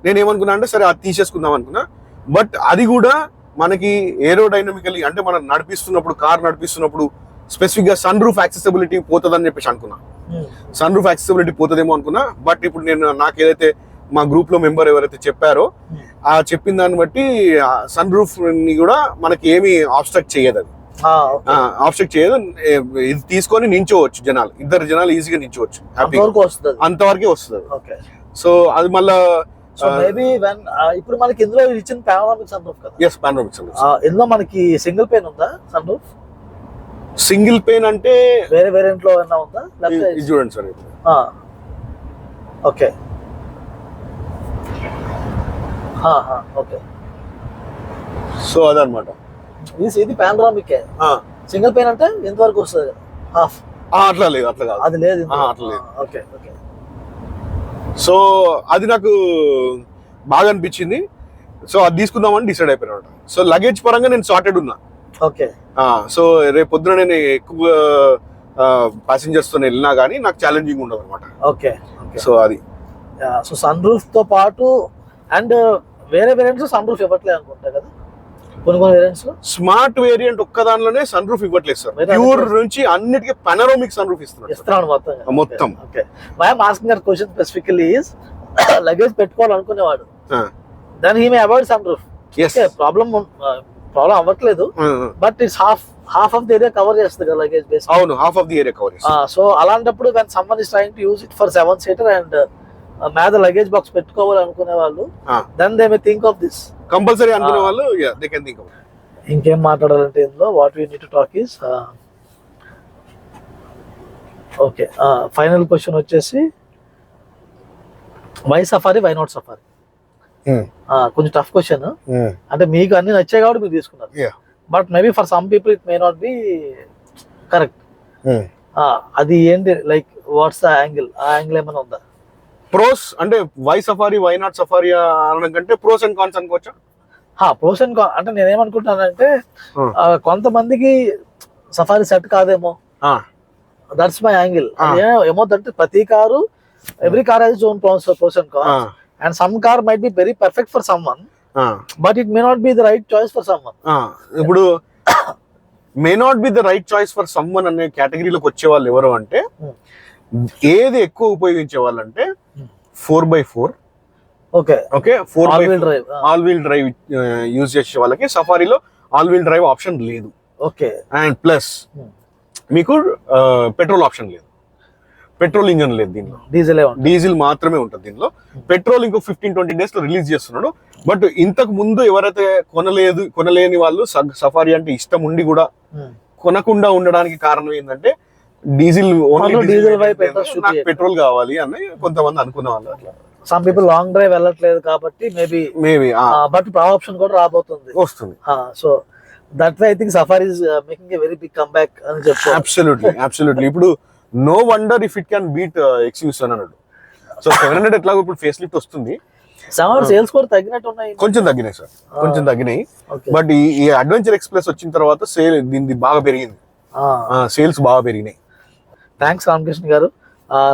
నేను ఏమనుకున్నా అంటే సరే అది తీసేసుకుందాం అనుకున్నా, బట్ అది కూడా మనకి ఏరోడైనమికలీ అంటే మనం కార్ నడిపిస్తున్నప్పుడు స్పెసిఫిక్ గా సన్ రూఫ్ యాక్సెసిబిలిటీ పోతుందని చెప్పేసి అనుకున్నా. సన్ రూఫ్ యాక్సెసిబిలిటీ పోతుందేమో అనుకున్నా, బట్ ఇప్పుడు నాకు ఏదైతే మా గ్రూప్ లో మెంబర్ ఎవరైతే చెప్పారో ఆ చెప్పిన దాన్ని బట్టి సన్ రూఫ్ ని కూడా మనకి ఏమి ఆబ్స్ట్రక్ట్ చేయదు, అది ఆబ్స్ట్రక్ట్ చేయదు. ఇది తీసుకొని నించోవచ్చు, ఇద్దరు జనాలు ఈజీగా నించోవచ్చు, అంతవరకే వస్తుంది. సో అది మళ్ళా ఇప్పుడు మనకి ఇందులో ఇచ్చిన పానోరామిక్ సన్ రూఫ్ కదా? yes, panoramic sun roof. ఇందులో మనకి సింగిల్ పేన్ ఉందా సన్ రూఫ్? సింగిల్ పేన్ అంటే వేరే వేరియంట్ లో ఏమైనా ఉందా లేకపోతే ఇది చూడండి సార్. Okay okay. సో అదనమాట, ఇది పానోరామిక్. సింగిల్ పేన్ అంటే ఎంత వరకు వస్తుంది? హాఫ్? అట్లా లేదు, అట్లా కాదు, అది లేదు, అట్లా లేదు. Okay okay. సో అది నాకు బాగా అనిపించింది. సో అది తీసుకుందామని డిసైడ్ అయిపోయినా. సో లగేజ్ పరంగా నేను సార్టెడ్ ఉన్నా. ఓకే. సో రేపు పొద్దున నేను ఎక్కువ ప్యాసింజర్స్ తో వెళ్ళినా కానీ నాకు ఛాలెంజింగ్ ఉండదు అనమాట. ఓకే. సో అది. సో సన్ రూఫ్ తో పాటు అండ్ వేరే వేరియంట్స్ సన్ రూఫ్ ఇవ్వట్లేదు అనుకుంటా కదా కొన్ని వేరియంట్స్ లో? స్మార్ట్ వేరియంట్ ఒక్క దానిలోనే సన్ రూఫ్ ఇవ్వట్లేదు సార్, ప్యూర్ నుంచి అన్నిటికీ పానోరామిక్ సన్ రూఫ్ ఇస్తున్నాడు మొత్తం. Okay. My am asking that question specifically is luggage పెట్టుకోవాలనుకునేవాడు, then he may avoid sun roof. Problem అవ్వట్లేదు, but it's half of the area cover చేస్తుంది కదా లగేజ్ బేస్. అవును, half of the area cover చేస్తుంది. So అలాంటప్పుడు when someone is trying to use it for 7-seater and మీద luggage box పెట్టుకోవాలనుకునే వాళ్ళు, then they may think of this. Compulsory అనుకునే వాళ్ళు దే కెన్ థింక్ ఆఫ్. ఇంకేం మాట్లాడాలంటే ఇందులో what we need to talk is okay. Final question వచ్చేసి why Safari, why not Safari? కొంచెం టఫ్ క్వశ్చన్. అంటే మీకు అన్ని నచ్చాయి కాబట్టి మీరు తీసుకున్నారు, but maybe for some people it may not be correct. అది ఏంటి, లైక్ వాట్స్ ద యాంగిల్? ఆ యాంగిల్ ఏమైనా ఉందా? ప్రోస్ అంటే why Safari, why not Safari అనడం కంటే ప్రోస్ అండ్ కాన్స్ అనుకోవచ్చా? ప్రోస్ అండ్ కాన్స్ అంటే నేనేమనుకుంటున్నానంటే కొంతమందికి సఫారీ సెట్ కాదేమో, దట్స్ మై యాంగిల్. ఏమవుతుందంటే ప్రతి car every car has own pros and cons, and some car might be very perfect for someone, but it may not be the right choice for someone. ఇప్పుడు may not be the right choice for someone అనే కేటగిరీలోకి వచ్చే వాళ్ళు ఎవరు అంటే ఏది ఎక్కువ ఉపయోగించే వాళ్ళంటే 4x4, okay okay, all wheel drive, all wheel drive use చేసే వాళ్ళకి సఫారీలో ఆల్ వీల్ డ్రైవ్ ఆప్షన్ లేదు. ఓకే, అండ్ ప్లస్ మీకు పెట్రోల్ ఆప్షన్ లేదు, పెట్రోల్ ఇంజన్ లేదు దీనిలో, డీజిల్ మాత్రమే ఉంటుంది దీనిలో. పెట్రోల్ ఇంకో 15-20 డేస్ లో రిలీజ్ చేస్తున్నాడు. బట్ ఇంతకు ముందు ఎవరైతే కొనలేని వాళ్ళు సఫారీ అంటే ఇష్టం ఉండి కూడా కొనకుండా ఉండడానికి కారణం ఏంటంటే డీజిల్ వైపు పెట్రోల్ కావాలి అని కొంతమంది అనుకునే వాళ్ళు. అట్లా సమ్ పీపుల్ లాంగ్ డ్రైవ్ వెళ్ళట్లేదు కాబట్టి మేబీ బట్ ఆ ఆప్షన్ కూడా రాబోతుంది, వస్తుంది. So that way I think Safari is making a very big comeback అని చెప్తాను. అబ్సల్యూట్లీ. ఇప్పుడు no wonder if it can beat XUV అన్నాడు. సో 700 ఎట్లాగో ఇప్పుడు ఫేస్ లిఫ్ట్ వస్తుంది. సేల్స్ కూడా తగ్గినట్టు ఉన్నాయి, కొంచెం తగ్గినాయి సార్, కొంచెం తగ్గినాయి. బట్ ఈ అడ్వెంచర్ ఎక్స్ప్రెస్ వచ్చిన తర్వాత దీనికి బాగా పెరిగింది, సేల్స్ బాగా పెరిగినాయి. థ్యాంక్స్ రామకృష్ణ గారు,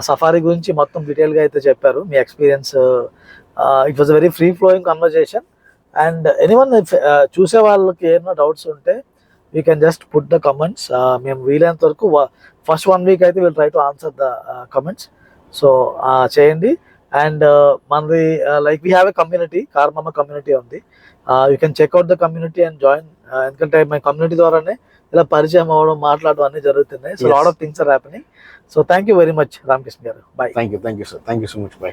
సఫారీ గురించి మొత్తం డీటెయిల్ గా అయితే చెప్పారు. మీ experience, it was very free flowing conversation. And anyone చూసే వాళ్ళకి ఏమైనా డౌట్స్ ఉంటే you can just put the comments. మేము వీలైనంత వరకు ఫస్ట్ 1 వీక్ అయితే will try to answer the comments. So చేయండి. అండ్ మనది like we have a community, car మామ కమ్యూనిటీ ఉంది. You can check out the community and join. ఎందుకంటే మన కమ్యూనిటీ ద్వారానే ఇలా పరిచయం అవ్వడం, మాట్లాడడం అన్ని జరుగుతున్నాయి. So lot of things are happening. So thank you very much Ramakrishna garu. Bye. Thank you sir, thank you so much. By.